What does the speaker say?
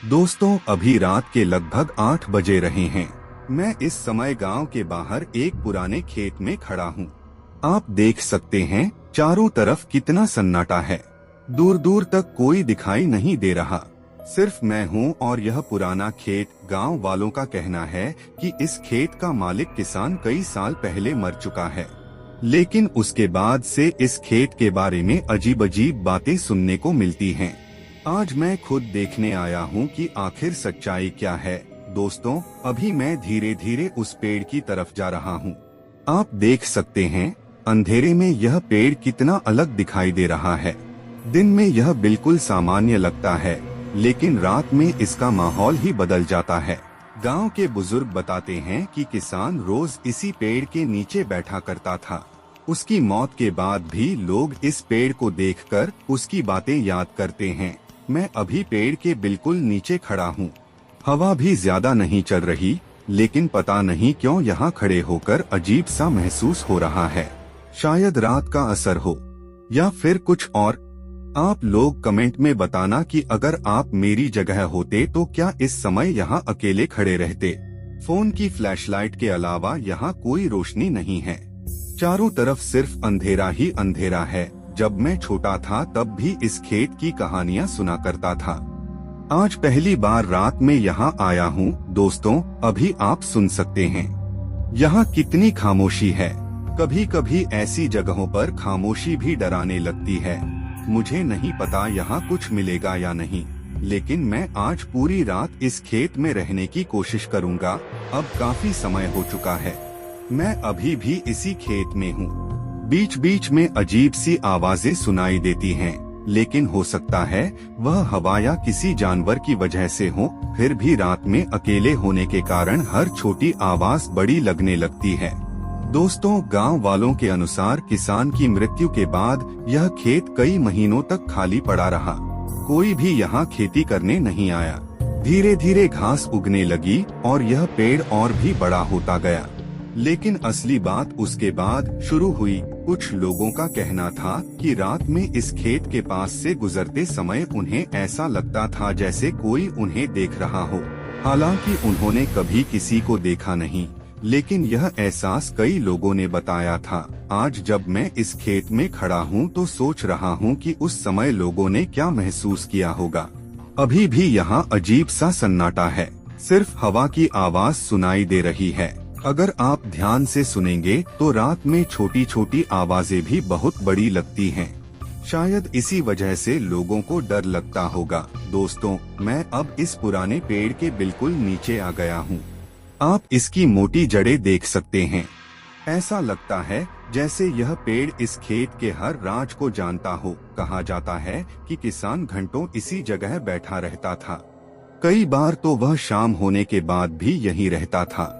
दोस्तों, अभी रात के लगभग 8 बजे रहे हैं। मैं इस समय गांव के बाहर एक पुराने खेत में खड़ा हूं। आप देख सकते हैं चारों तरफ कितना सन्नाटा है। दूर दूर तक कोई दिखाई नहीं दे रहा। सिर्फ मैं हूं और यह पुराना खेत। गांव वालों का कहना है कि इस खेत का मालिक किसान कई साल पहले मर चुका है, लेकिन उसके बाद से इस खेत के बारे में अजीब अजीब बातें सुनने को मिलती हैं। आज मैं खुद देखने आया हूँ कि आखिर सच्चाई क्या है। दोस्तों, अभी मैं धीरे धीरे उस पेड़ की तरफ जा रहा हूँ। आप देख सकते हैं अंधेरे में यह पेड़ कितना अलग दिखाई दे रहा है। दिन में यह बिल्कुल सामान्य लगता है, लेकिन रात में इसका माहौल ही बदल जाता है। गांव के बुजुर्ग बताते हैं कि किसान रोज इसी पेड़ के नीचे बैठा करता था। उसकी मौत के बाद भी लोग इस पेड़ को देखकर उसकी बातें याद करते हैं। मैं अभी पेड़ के बिल्कुल नीचे खड़ा हूँ। हवा भी ज्यादा नहीं चल रही, लेकिन पता नहीं क्यों यहाँ खड़े होकर अजीब सा महसूस हो रहा है। शायद रात का असर हो या फिर कुछ और। आप लोग कमेंट में बताना कि अगर आप मेरी जगह होते तो क्या इस समय यहाँ अकेले खड़े रहते। फोन की फ्लैशलाइट के अलावा यहाँ कोई रोशनी नहीं है। चारों तरफ सिर्फ अंधेरा ही अंधेरा है। जब मैं छोटा था तब भी इस खेत की कहानियाँ सुना करता था। आज पहली बार रात में यहाँ आया हूँ। दोस्तों, अभी आप सुन सकते हैं यहाँ कितनी खामोशी है। कभी कभी ऐसी जगहों पर खामोशी भी डराने लगती है। मुझे नहीं पता यहाँ कुछ मिलेगा या नहीं, लेकिन मैं आज पूरी रात इस खेत में रहने की कोशिश करूँगा। अब काफी समय हो चुका है। मैं अभी भी इसी खेत में हूँ। बीच बीच में अजीब सी आवाजें सुनाई देती हैं, लेकिन हो सकता है वह हवा या किसी जानवर की वजह से हो। फिर भी रात में अकेले होने के कारण हर छोटी आवाज बड़ी लगने लगती है। दोस्तों, गांव वालों के अनुसार किसान की मृत्यु के बाद यह खेत कई महीनों तक खाली पड़ा रहा। कोई भी यहाँ खेती करने नहीं आया। धीरे धीरे घास उगने लगी और यह पेड़ और भी बड़ा होता गया। लेकिन असली बात उसके बाद शुरू हुई। कुछ लोगों का कहना था कि रात में इस खेत के पास से गुजरते समय उन्हें ऐसा लगता था जैसे कोई उन्हें देख रहा हो। हालांकि उन्होंने कभी किसी को देखा नहीं, लेकिन यह एहसास कई लोगों ने बताया था। आज जब मैं इस खेत में खड़ा हूँ तो सोच रहा हूँ कि उस समय लोगों ने क्या महसूस किया होगा। अभी भी यहाँ अजीब सा सन्नाटा है। सिर्फ हवा की आवाज सुनाई दे रही है। अगर आप ध्यान से सुनेंगे तो रात में छोटी छोटी आवाजें भी बहुत बड़ी लगती हैं। शायद इसी वजह से लोगों को डर लगता होगा। दोस्तों, मैं अब इस पुराने पेड़ के बिल्कुल नीचे आ गया हूँ। आप इसकी मोटी जड़ें देख सकते हैं। ऐसा लगता है जैसे यह पेड़ इस खेत के हर राज को जानता हो। कहा जाता है कि किसान घंटों इसी जगह बैठा रहता था। कई बार तो वह शाम होने के बाद भी यहीं रहता था।